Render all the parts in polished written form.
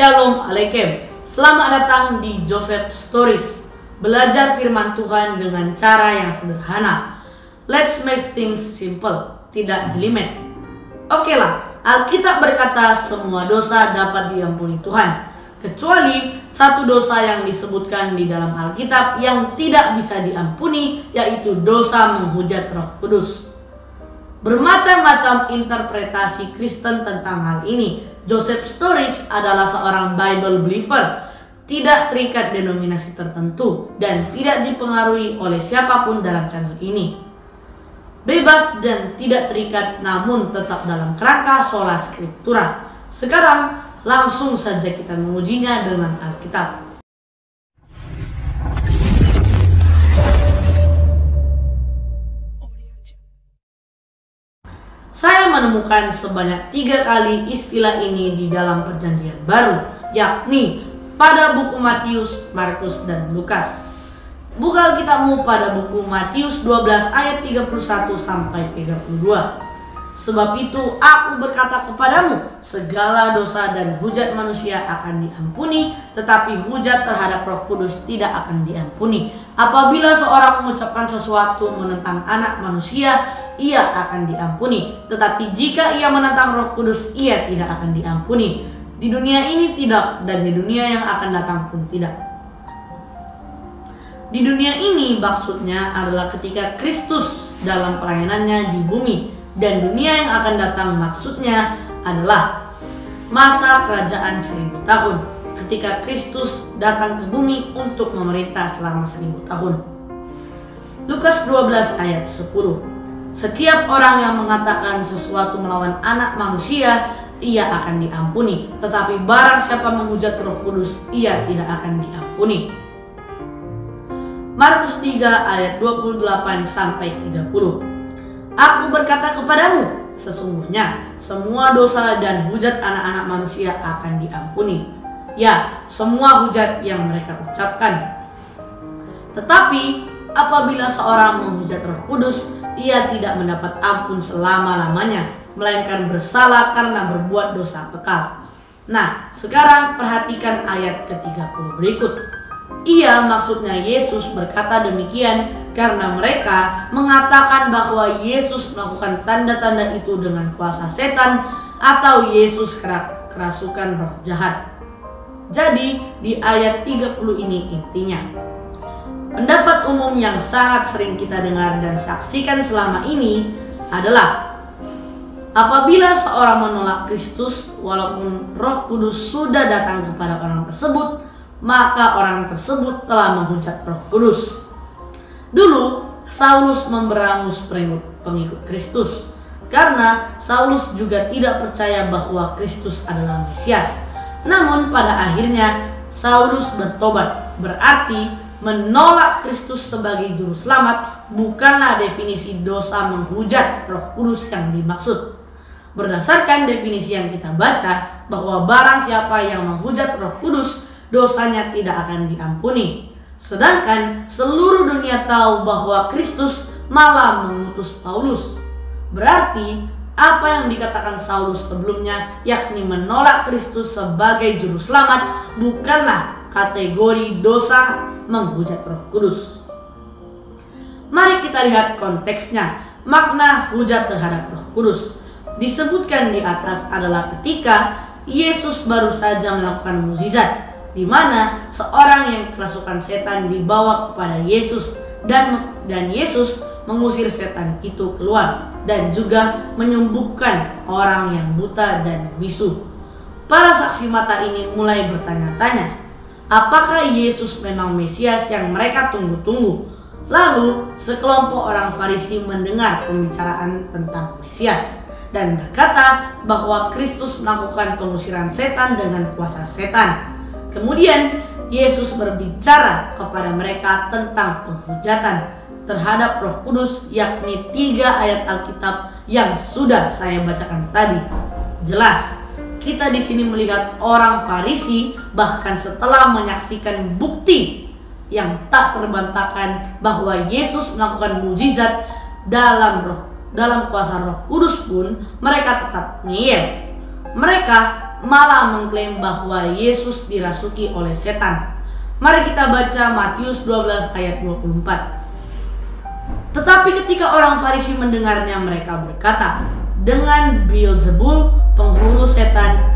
Shalom Alaikum. Selamat datang di Joseph Stories. Belajar firman Tuhan dengan cara yang sederhana. Let's make things simple, tidak jelimet. Oke lah, Alkitab berkata semua dosa dapat diampuni Tuhan, kecuali satu dosa yang disebutkan di dalam Alkitab yang tidak bisa diampuni, yaitu dosa menghujat Roh Kudus. Bermacam-macam interpretasi Kristen tentang hal ini. Joseph Stories adalah seorang Bible believer, tidak terikat denominasi tertentu, dan tidak dipengaruhi oleh siapapun dalam channel ini. Bebas dan tidak terikat, namun tetap dalam kerangka sola scriptura. Sekarang langsung saja kita mengujinya dengan Alkitab. Saya menemukan sebanyak 3 kali istilah ini di dalam Perjanjian Baru, yakni pada buku Matius, Markus, dan Lukas. Buka Alkitabmu pada buku Matius 12 ayat 31 sampai 32. Sebab itu aku berkata kepadamu, segala dosa dan hujat manusia akan diampuni, tetapi hujat terhadap Roh Kudus tidak akan diampuni. Apabila seorang mengucapkan sesuatu menentang anak manusia, ia akan diampuni. Tetapi jika ia menentang Roh Kudus, ia tidak akan diampuni. Di dunia ini tidak, dan di dunia yang akan datang pun tidak. Di dunia ini maksudnya adalah ketika Kristus dalam pelayanannya di bumi, dan dunia yang akan datang maksudnya adalah masa kerajaan 1000 tahun, ketika Kristus datang ke bumi untuk memerintah selama 1000 tahun. Lukas 12 ayat 10. Setiap orang yang mengatakan sesuatu melawan anak manusia, ia akan diampuni. Tetapi barang siapa menghujat Roh Kudus, ia tidak akan diampuni. Markus 3 ayat 28 sampai 30. Aku berkata kepadamu, sesungguhnya semua dosa dan hujat anak-anak manusia akan diampuni. Ya, semua hujat yang mereka ucapkan. Tetapi apabila seorang menghujat Roh Kudus, ia tidak mendapat ampun selama-lamanya, melainkan bersalah karena berbuat dosa kekal. Nah, sekarang perhatikan ayat ke-30 berikut. Ia, maksudnya Yesus, berkata demikian karena mereka mengatakan bahwa Yesus melakukan tanda-tanda itu dengan kuasa setan, atau Yesus kerasukan roh jahat. Jadi di ayat 30 ini intinya. Pendapat umum yang sangat sering kita dengar dan saksikan selama ini adalah apabila seorang menolak Kristus walaupun Roh Kudus sudah datang kepada orang tersebut, maka orang tersebut telah menghujat Roh Kudus. Dulu Saulus memberangus pengikut Kristus karena Saulus juga tidak percaya bahwa Kristus adalah Mesias. Namun pada akhirnya Saulus bertobat, berarti menolak Kristus sebagai juru selamat bukanlah definisi dosa menghujat Roh Kudus yang dimaksud. Berdasarkan definisi yang kita baca, bahwa barang siapa yang menghujat Roh Kudus, dosanya tidak akan diampuni. Sedangkan seluruh dunia tahu bahwa Kristus malah mengutus Paulus. Berarti apa yang dikatakan Saulus sebelumnya, yakni menolak Kristus sebagai juru selamat, bukanlah kategori dosa menghujat Roh Kudus. Mari kita lihat konteksnya. Makna hujat terhadap Roh Kudus disebutkan di atas adalah ketika Yesus baru saja melakukan mukjizat, di mana seorang yang kerasukan setan dibawa kepada Yesus dan Yesus mengusir setan itu keluar dan juga menyembuhkan orang yang buta dan bisu. Para saksi mata ini mulai bertanya-tanya, apakah Yesus memang Mesias yang mereka tunggu-tunggu? Lalu sekelompok orang Farisi mendengar pembicaraan tentang Mesias dan berkata bahwa Kristus melakukan pengusiran setan dengan kuasa setan. Kemudian Yesus berbicara kepada mereka tentang penghujatan terhadap Roh Kudus, yakni 3 ayat Alkitab yang sudah saya bacakan tadi. Jelas, kita di sini melihat orang Farisi bahkan setelah menyaksikan bukti yang tak terbantahkan bahwa Yesus melakukan mukjizat dalam kuasa Roh Kudus pun mereka tetap ngeyel. Mereka malah mengklaim bahwa Yesus dirasuki oleh setan. Mari kita baca Matius 12 ayat 24. Tetapi ketika orang Farisi mendengarnya, mereka berkata, dengan Beelzebul, penghulu setan,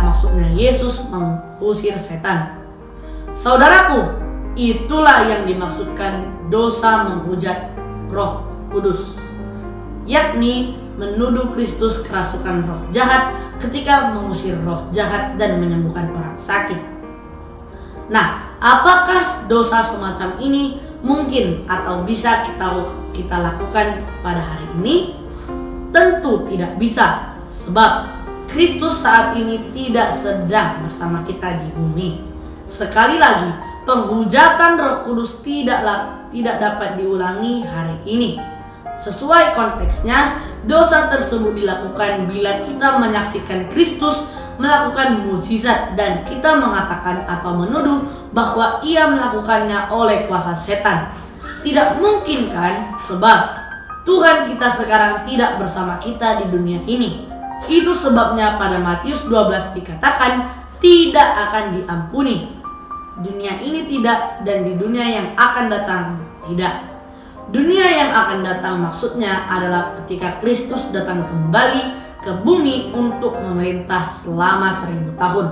maksudnya Yesus mengusir setan. Saudaraku, itulah yang dimaksudkan dosa menghujat Roh Kudus, yakni menuduh Kristus kerasukan roh jahat ketika mengusir roh jahat dan menyembuhkan orang sakit. Nah, apakah dosa semacam ini mungkin atau bisa kita lakukan pada hari ini? Tentu tidak bisa, sebab Kristus saat ini tidak sedang bersama kita di bumi. Sekali lagi, penghujatan Roh Kudus tidak dapat diulangi hari ini. Sesuai konteksnya, dosa tersebut dilakukan bila kita menyaksikan Kristus melakukan mukjizat dan kita mengatakan atau menuduh bahwa ia melakukannya oleh kuasa setan. Tidak mungkin kan? Sebab Tuhan kita sekarang tidak bersama kita di dunia ini. Itu sebabnya pada Matius 12 dikatakan tidak akan diampuni. Dunia ini tidak, dan di dunia yang akan datang tidak. Dunia yang akan datang maksudnya adalah ketika Kristus datang kembali ke bumi untuk memerintah selama 1000 tahun.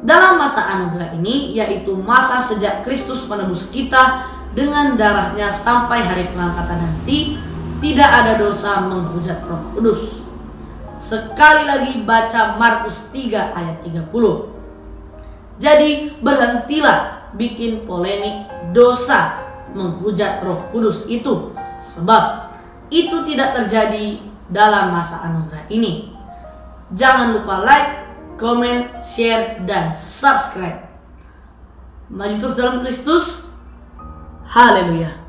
Dalam masa anugerah ini, yaitu masa sejak Kristus menebus kita dengan darahnya sampai hari pengangkatan nanti, tidak ada dosa menghujat Roh Kudus. Sekali lagi baca Markus 3 ayat 30. Jadi berhentilah bikin polemik dosa menghujat Roh Kudus itu, sebab itu tidak terjadi dalam masa anugerah ini. Jangan lupa like, komen, share, dan subscribe. Maju terus dalam Kristus. Haleluya.